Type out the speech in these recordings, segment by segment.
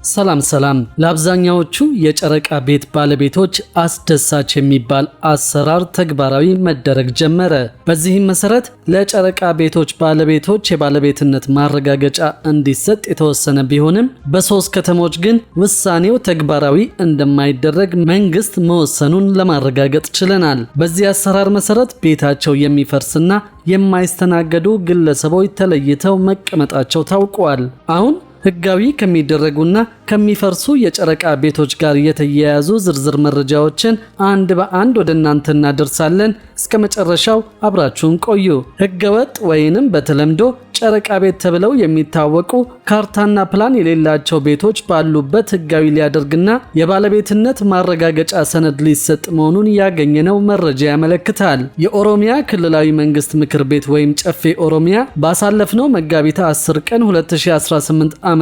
ሰላም ለአብዛኛዎቹ የጨረቃ ቤት ባለቤቶች አስደሳች የሚባል አሰራር ተግባራዊ መደረግ ጀመረ። በዚህም መሰረት ለጨረቃ ቤቶች ባለቤቶች የባለቤትነት ማረጋገጫ እንዲሰጥ የተወሰነ ቢሆንም በ3 ከተሞች ግን ውሳኔው ተግባራዊ እንደማይደረግ መንግስት መወሰኑን ለማረጋገጥ ችለናል። በዚህ አሰራር መሰረት ቤታቸው የሚፈርስና የማይስተናገዱ ግለሰቦች ተለይተው መቀመጣቸው ታውቋል። አሁን ህጋዊ ከሚደረጉና ከሚፈርሱ የጨረቃ ቤቶች ጋር የተያያዙ ዝርዝር መረጃዎችን አንድ በአንድ ወደ እናንተ እናደርሳለን። እስከ መጨረሻው አብራችሁን ቆዩ። ህገወጥ ወይንም በተለምዶ ጨረቃ ቤት ተብለው የሚታወቁ ካርታና ፕላን የሌላቸው ቤቶች ባሉበት ህጋዊ ሊያደርግና የባለቤትነት ማረጋገጫ ሰነድ ሊሰጥ መሆኑን ያገኘነው መረጃ ያመለክታል። የኦሮሚያ ክልላዊ መንግስት ምክር ቤት ወይም ጨፌ ኦሮሚያ ባሳለፍነው መጋቢት 10 ቀን 2018 ዓ.ም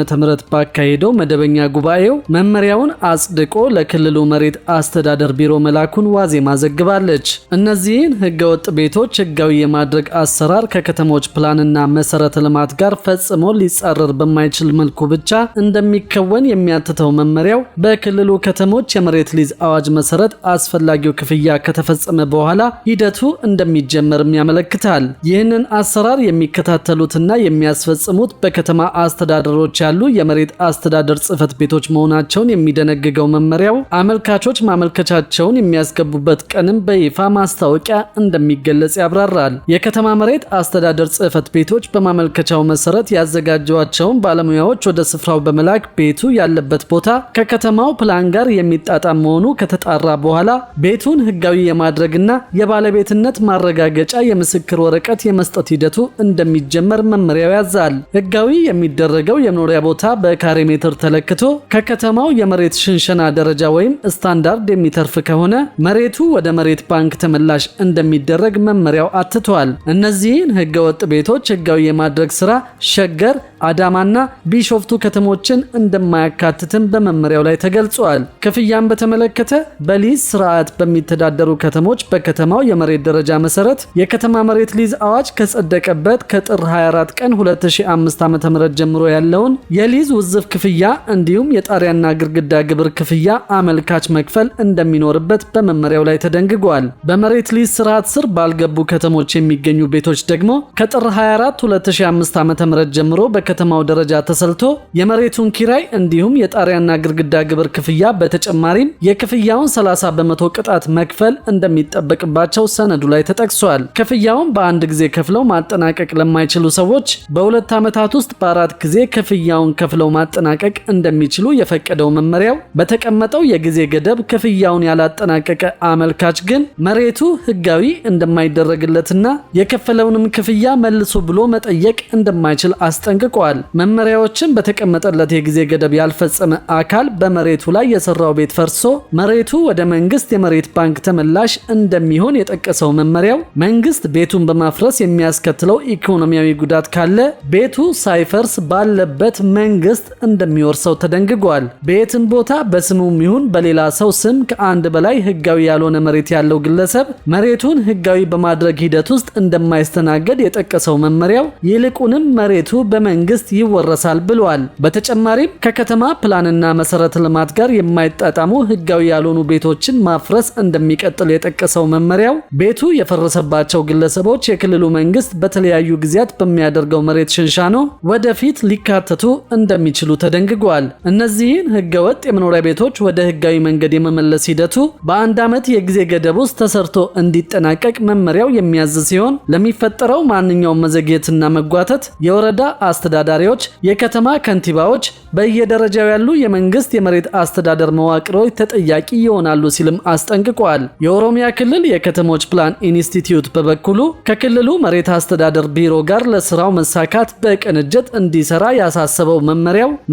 ባካሄደው መደበኛ ጉባኤው መመሪያውን አጽድቆ ለክልሉ መሬት አስተዳደር ቢሮ መላኩን ዋዜማ ዘግባለች። እነዚህን ህገወጥ ቤቶች ህጋዊ የማድረግ አሰራር ከከተሞች ፕላንና መሰረተ ልማት ጋር ፈጽሞ ሊጻረር በማይችል መልኩ ብቻ እንደሚከወን የሚያትተው መመሪያው በክልሉ ከተሞች የመሬት ሊዝ አዋጅ መሰረት አስፈላጊው ክፍያ ከተፈጸመ በኋላ ሂደቱ እንደሚጀመርም ያመለክታል። ይህንን አሰራር የሚከታተሉትና የሚያስፈጽሙት በከተማ አስተዳደሮች ያሉ የመሬት አስተዳደር ጽህፈት ቤቶች መሆናቸውን የሚደነግገው መመሪያው አመልካቾች ማመልከቻቸውን የሚያስገቡበት ቀንም በይፋ ማስታወቂያ እንደሚገለጽ ያብራራል። የከተማ መሬት አስተዳደር ጽህፈት ቤቶች በማመልከቻው መሰረት ያዘጋጇቸውን ባለሙያዎች ወደ ስፍራው በመላክ ቤቱ ያለበት ቦታ ከከተማው ፕላን ጋር የሚጣጣም መሆኑ ከተጣራ በኋላ ቤቱን ህጋዊ የማድረግና የባለቤትነት ማረጋገጫ የምስክር ወረቀት የመስጠት ሂደቱ እንደሚጀመር መመሪያው ያዛል። ህጋዊ የሚደረገው የመኖሪያ ቦታ በካሬ ሜትር ተለክቶ ከከተማው የመሬት ሽንሸና ደረጃ ወይም ስታንዳርድ የሚተርፍ ከሆነ መሬቱ ወደ መሬት ባንክ ተመላሽ እንደሚደረግ መመሪያው አትቷል። እነዚህን ህገወጥ ቤቶች ህጋዊ የማድረግ ስራ ሸገር፣ አዳማና ቢሾፍቱ ከተሞችን እንደማያካትትም በመመሪያው ላይ ተገልጿል። ክፍያን በተመለከተ በሊዝ ስርዓት በሚተዳደሩ ከተሞች በከተማው የመሬት ደረጃ መሰረት የከተማ መሬት ሊዝ አዋጅ ከጸደቀበት ከጥር 24 ቀን 2005 ዓ.ም ጀምሮ ያለውን የሊዝ ውዝፍ ክፍያ እንዲሁም የጣሪያና ግድግዳ ግብር ክፍያ አመልካች መክፈል እንደሚኖርበት በመመሪያው ላይ ተደንግጓል። በመሬት ሊዝ ስርዓት ስር ባልገቡ ከተሞች የሚገኙ ቤቶች ደግሞ ከጥር 24 2005 ዓ.ም ጀምሮ በከተማው ደረጃ ተሰልቶ የመሬቱን ኪራይ እንዲሁም የጣሪያና ግድግዳ ግብር ክፍያ በተጨማሪም የክፍያውን 30% ቅጣት መክፈል እንደሚጠበቅባቸው ሰነዱ ላይ ተጠቅሷል። ክፍያውን በአንድ ጊዜ ከፍለው ማጠናቀቅ ለማይችሉ ሰዎች በ2 ዓመታት ውስጥ በ4 ጊዜ ክፍያውን ከፍለው ማጠናቀቅ እንደሚችሉ የፈቀደው መመሪያው በተቀመጠው የጊዜ ገደብ ክፍያውን ያላጠናቀቀ አመልካች ግን መሬቱ ህጋዊ እንደማይደረግለትና የከፈለውንም ክፍያ መልሶ ብሎ መጠየቅ እንደማይችል አስጠንቅቋል። መመሪያዎችን በተቀመጠለት የጊዜ ገደብ ያልፈጸመ አካል በመሬቱ ላይ የሰራው ቤት ፈርሶ መሬቱ ወደ መንግስት የመሬት ባንክ ተመላሽ እንደሚሆን የጠቀሰው መመሪያው መንግስት ቤቱን በማፍረስ የሚያስከትለው ኢኮኖሚያዊ ጉዳት ካለ ቤቱ ሳይፈርስ ባለበት መንግስት እንደሚወርሰው ተደንግጓል። ቤትን ቦታ በስሙም ይሁን በሌላ ሰው ስም ከአንድ በላይ ህጋዊ ያልሆነ መሬት ያለው ግለሰብ መሬቱን ህጋዊ በማድረግ ሂደት ውስጥ እንደማይስተናገድ የጠቀሰው መመሪያው ይልቁንም መሬቱ በመንግስት ይወረሳል ብሏል። በተጨማሪም ከከተማ ፕላንና መሰረተ ልማት ጋር የማይጣጣሙ ህጋዊ ያልሆኑ ቤቶችን ማፍረስ እንደሚቀጥል የጠቀሰው መመሪያው ቤቱ የፈረሰባቸው ግለሰቦች የክልሉ መንግስት በተለያዩ ጊዜያት በሚያደርገው መሬት ሽንሻኖ ወደፊት ሊካተቱ እንደሚችሉ ተደንግጓል። እነዚህን ህገወጥ የመኖሪያ ቤቶች ወደ ህጋዊ መንገድ የመመለስ ሂደቱ በአንድ ዓመት የጊዜ ገደብ ውስጥ ተሰርቶ እንዲጠናቀቅ መመሪያው የሚያዝ ሲሆን ለሚፈጠረው ማንኛውም መዘግየትና መጓተት የወረዳ አስተዳዳሪዎች፣ የከተማ ከንቲባዎች፣ በየደረጃው ያሉ የመንግስት የመሬት አስተዳደር መዋቅሮች ተጠያቂ ይሆናሉ ሲልም አስጠንቅቋል። የኦሮሚያ ክልል የከተሞች ፕላን ኢንስቲትዩት በበኩሉ ከክልሉ መሬት አስተዳደር ቢሮ ጋር ለስራው መሳካት በቅንጅት እንዲሰራ ያሳሰበው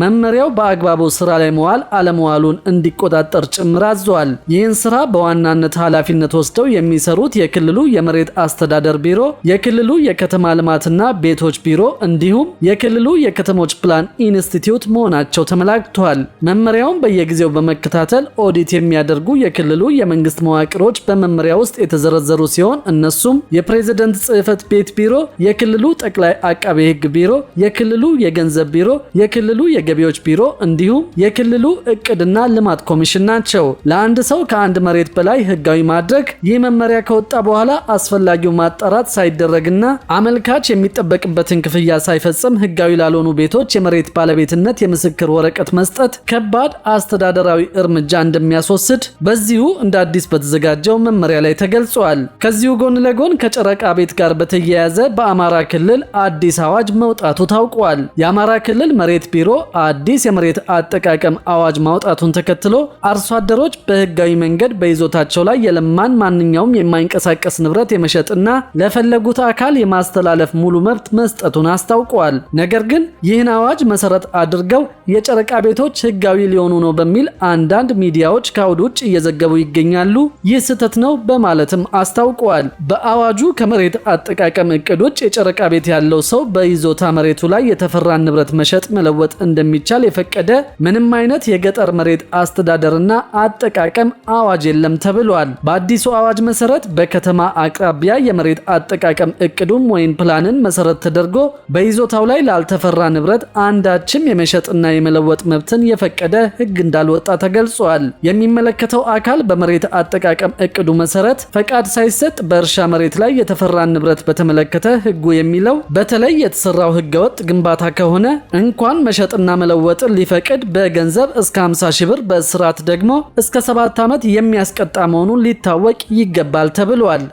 መመሪያው በአግባቡ ስራ ላይ መዋል አለመዋሉን እንዲቆጣጠር ጭምር አዟል። ይህን ስራ በዋናነት ኃላፊነት ወስደው የሚሰሩት የክልሉ የመሬት አስተዳደር ቢሮ፣ የክልሉ የከተማ ልማትና ቤቶች ቢሮ እንዲሁም የክልሉ የከተሞች ፕላን ኢንስቲትዩት መሆናቸው ተመላክቷል። መመሪያውን በየጊዜው በመከታተል ኦዲት የሚያደርጉ የክልሉ የመንግስት መዋቅሮች በመመሪያ ውስጥ የተዘረዘሩ ሲሆን እነሱም የፕሬዝዳንት ጽህፈት ቤት ቢሮ፣ የክልሉ ጠቅላይ አቃቤ ህግ ቢሮ፣ የክልሉ የገንዘብ ቢሮ፣ ቢሮ፣ የክልሉ የገቢዎች ቢሮ እንዲሁም የክልሉ እቅድና ልማት ኮሚሽን ናቸው። ለአንድ ሰው ከአንድ መሬት በላይ ህጋዊ ማድረግ ይህ መመሪያ ከወጣ በኋላ አስፈላጊው ማጣራት ሳይደረግና አመልካች የሚጠበቅበትን ክፍያ ሳይፈጽም ህጋዊ ላልሆኑ ቤቶች የመሬት ባለቤትነት የምስክር ወረቀት መስጠት ከባድ አስተዳደራዊ እርምጃ እንደሚያስወስድ በዚሁ እንደ አዲስ በተዘጋጀው መመሪያ ላይ ተገልጿል። ከዚሁ ጎን ለጎን ከጨረቃ ቤት ጋር በተያያዘ በአማራ ክልል አዲስ አዋጅ መውጣቱ ታውቋል። የአማራ ክልል መሬት ቢሮ አዲስ የመሬት አጠቃቀም አዋጅ ማውጣቱን ተከትሎ አርሶ አደሮች በህጋዊ መንገድ በይዞታቸው ላይ የለማን ማንኛውም የማይንቀሳቀስ ንብረት የመሸጥና ለፈለጉት አካል የማስተላለፍ ሙሉ መብት መስጠቱን አስታውቋል። ነገር ግን ይህን አዋጅ መሰረት አድርገው የጨረቃ ቤቶች ህጋዊ ሊሆኑ ነው በሚል አንዳንድ ሚዲያዎች ከአውድ ውጭ እየዘገቡ ይገኛሉ። ይህ ስህተት ነው በማለትም አስታውቋል። በአዋጁ ከመሬት አጠቃቀም እቅድ ውጭ የጨረቃ ቤት ያለው ሰው በይዞታ መሬቱ ላይ የተፈራን ንብረት መሸጥ መለወጥ እንደሚቻል የፈቀደ ምንም አይነት የገጠር መሬት አስተዳደርና አጠቃቀም አዋጅ የለም ተብሏል። በአዲሱ አዋጅ መሰረት በከተማ አቅራቢያ የመሬት አጠቃቀም እቅዱም ወይም ፕላንን መሰረት ተደርጎ በይዞታው ላይ ላልተፈራ ንብረት አንዳችም የመሸጥና የመለወጥ መብትን የፈቀደ ህግ እንዳልወጣ ተገልጿል። የሚመለከተው አካል በመሬት አጠቃቀም እቅዱ መሰረት ፈቃድ ሳይሰጥ በእርሻ መሬት ላይ የተፈራን ንብረት በተመለከተ ህጉ የሚለው በተለይ የተሰራው ህገወጥ ግንባታ ከሆነ እንኳን መሸጥና መለወጥን ሊፈቅድ በገንዘብ እስከ 50 ሺህ ብር በእስራት ደግሞ እስከ 7 ዓመት የሚያስቀጣ መሆኑን ሊታወቅ ይገባል ተብሏል።